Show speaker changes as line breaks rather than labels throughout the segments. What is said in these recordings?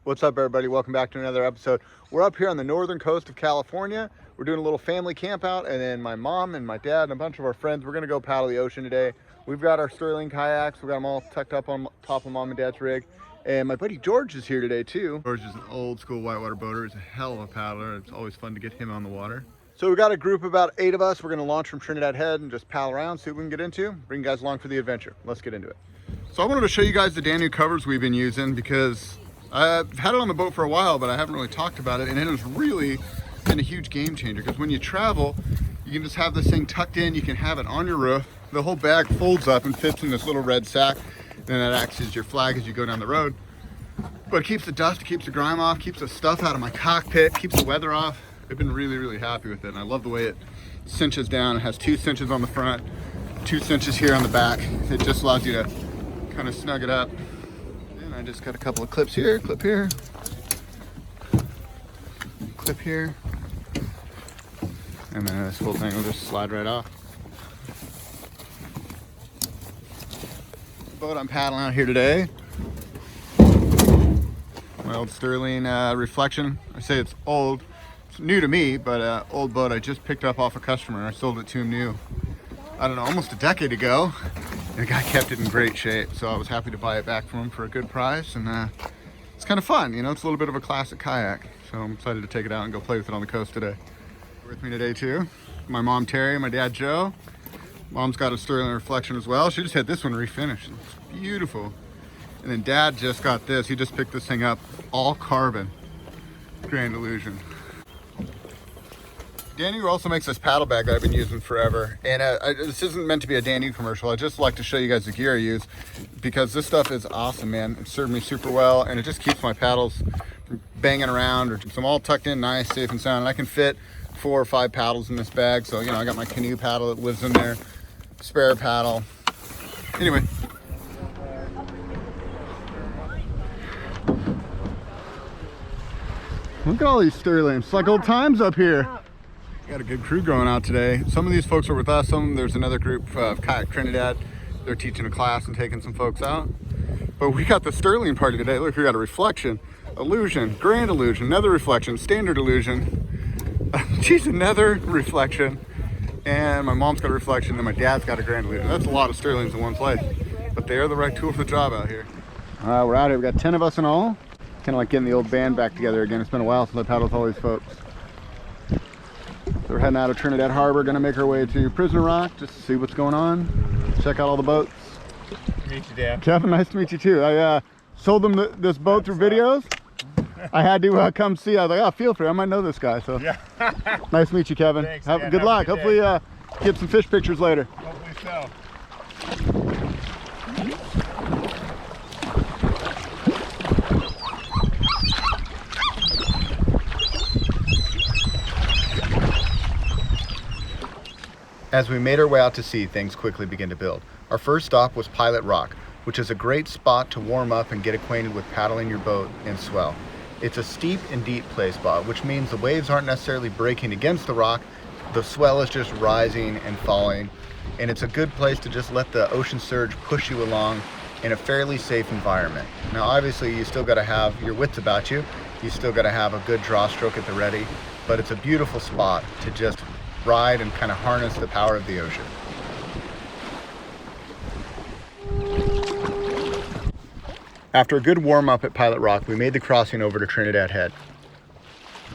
What's up, everybody? Welcome back to another episode. We're up here on the northern coast of California. We're doing a little family camp out, and then my mom and my dad and a bunch of our friends, we're gonna go paddle the ocean today. We've got our Sterling kayaks. We've got them all tucked up on top of mom and dad's rig. And my buddy George is here today too. George is an old school whitewater boater. He's a hell of a paddler. It's always fun to get him on the water. So we've got a group of about 8 of us. We're gonna launch from Trinidad Head and just paddle around, see what we can get into. Bring you guys along for the adventure. Let's get into it. So I wanted to show you guys the Danu covers we've been using because I've had it on the boat for a while, but I haven't really talked about it. And it has really been a huge game changer because when you travel, you can just have this thing tucked in. You can have it on your roof. The whole bag folds up and fits in this little red sack. And that acts as your flag as you go down the road. But it keeps the dust, it keeps the grime off, keeps the stuff out of my cockpit, keeps the weather off. I've been really, really happy with it. And I love the way it cinches down. It has 2 cinches on the front, 2 cinches here on the back. It just allows you to kind of snug it up. And I just got a couple of clips here, clip here, clip here. And then this whole thing will just slide right off. The boat I'm paddling out here today, my old Sterling Reflection. I say it's old. It's new to me, but old boat I just picked up off a customer. I sold it to him new, I don't know, almost a decade ago. And the guy kept it in great shape, so I was happy to buy it back from him for a good price. And it's kind of fun, you know, it's a little bit of a classic kayak. So I'm excited to take it out and go play with it on the coast today. With me today too, my mom Terry, my dad Joe. Mom's got a Sterling Reflection as well. She just had this one refinished. It's beautiful. And then dad just got this. He just picked this thing up, all carbon, Grand Illusion. Danu also makes this paddle bag that I've been using forever. And this isn't meant to be a Danu commercial. I just like to show you guys the gear I use because this stuff is awesome, man. It served me super well, and it just keeps my paddles from banging around. So I'm all tucked in nice, safe and sound. And I can fit 4 or 5 paddles in this bag. So, you know, I got my canoe paddle that lives in there, spare paddle. Anyway. Look at all these Sterlings. It's like old times up here. Got a good crew going out today. Some of these folks are with us. There's another group of Kayaking Trinidad. They're teaching a class and taking some folks out. But we got the Sterling party today. Look, we got a Reflection, Illusion, Grand Illusion, another Reflection, Standard Illusion. Geez, another Reflection. And my mom's got a Reflection and my dad's got a Grand Illusion. That's a lot of Sterlings in one place. But they are the right tool for the job out here. We're out here. We got 10 of us in all. Kind of like getting the old band back together again. It's been a while since I paddled with all these folks. So we're heading out of Trinidad Harbor, gonna make our way to Prisoner Rock just to see what's going on, check out all the boats.
Nice to meet you, Dan.
Kevin, nice to meet you too. I sold them this boat through videos. I had to come see. I was like, oh, feel free, I might know this guy. So yeah. Nice to meet you, Kevin.
Thanks,
Good luck. Hopefully get some fish pictures later.
Hopefully so.
As we made our way out to sea, things quickly began to build. Our first stop was Pilot Rock, which is a great spot to warm up and get acquainted with paddling your boat in swell. It's a steep and deep play spot, which means the waves aren't necessarily breaking against the rock. The swell is just rising and falling, and it's a good place to just let the ocean surge push you along in a fairly safe environment. Now, obviously, you still got to have your wits about you. You still got to have a good draw stroke at the ready, but it's a beautiful spot to just ride and kind of harness the power of the ocean. After a good warm-up at Pilot Rock, we made the crossing over to Trinidad Head.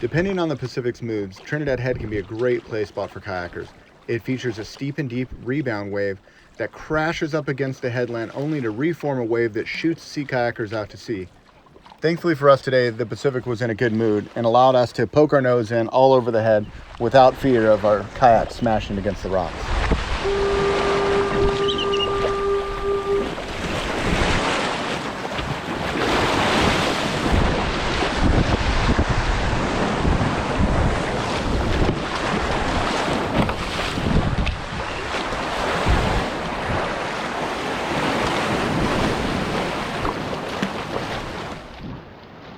Depending on the Pacific's moods, Trinidad Head can be a great play spot for kayakers. It features a steep and deep rebound wave that crashes up against the headland only to reform a wave that shoots sea kayakers out to sea. Thankfully for us today, the Pacific was in a good mood and allowed us to poke our nose in all over the head without fear of our kayak smashing against the rocks.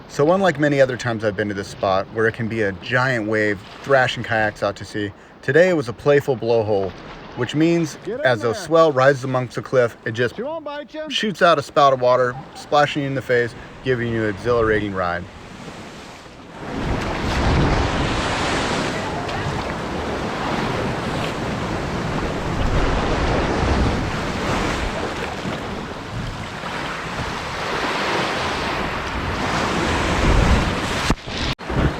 So unlike many other times I've been to this spot where it can be a giant wave thrashing kayaks out to sea, today it was a playful blowhole which means as the swell rises amongst the cliff, it just shoots out a spout of water, splashing you in the face, giving you an exhilarating ride.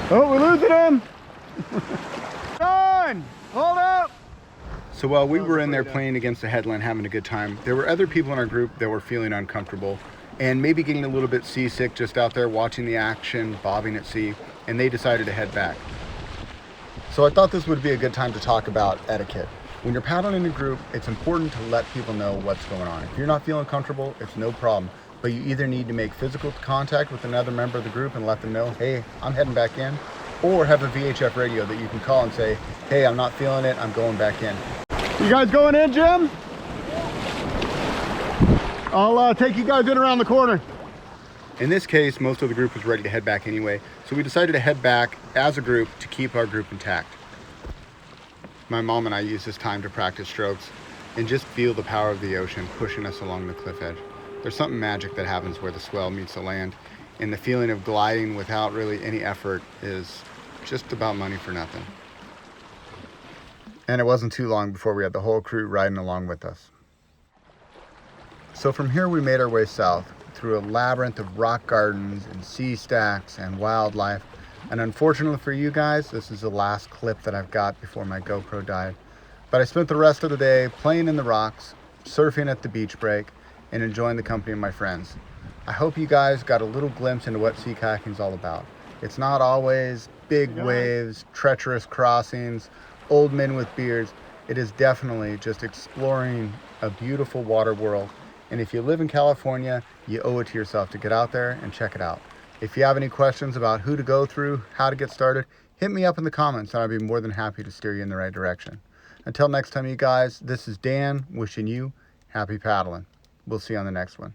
Oh, we're losing him! John! Hold up! So while we were in there playing against the headland, having a good time, there were other people in our group that were feeling uncomfortable and maybe getting a little bit seasick just out there watching the action, bobbing at sea, and they decided to head back. So I thought this would be a good time to talk about etiquette. When you're paddling in a group, it's important to let people know what's going on. If you're not feeling comfortable, it's no problem. But you either need to make physical contact with another member of the group and let them know, hey, I'm heading back in, or have a VHF radio that you can call and say, hey, I'm not feeling it, I'm going back in. You guys going in, Jim? I'll take you guys in around the corner. In this case, most of the group was ready to head back anyway, so we decided to head back as a group to keep our group intact. My mom and I used this time to practice strokes and just feel the power of the ocean pushing us along the cliff edge. There's something magic that happens where the swell meets the land, and the feeling of gliding without really any effort is just about money for nothing. And it wasn't too long before we had the whole crew riding along with us. So from here we made our way south through a labyrinth of rock gardens and sea stacks and wildlife. And unfortunately for you guys, this is the last clip that I've got before my GoPro died. But I spent the rest of the day playing in the rocks, surfing at the beach break, and enjoying the company of my friends. I hope you guys got a little glimpse into what sea kayaking is all about. It's not always big waves, treacherous crossings, old men with beards. It is definitely just exploring a beautiful water world. And if you live in California, you owe it to yourself to get out there and check it out. If you have any questions about who to go through, how to get started, hit me up in the comments and I'd be more than happy to steer you in the right direction. Until next time, you guys, this is Dan wishing you happy paddling. We'll see you on the next one.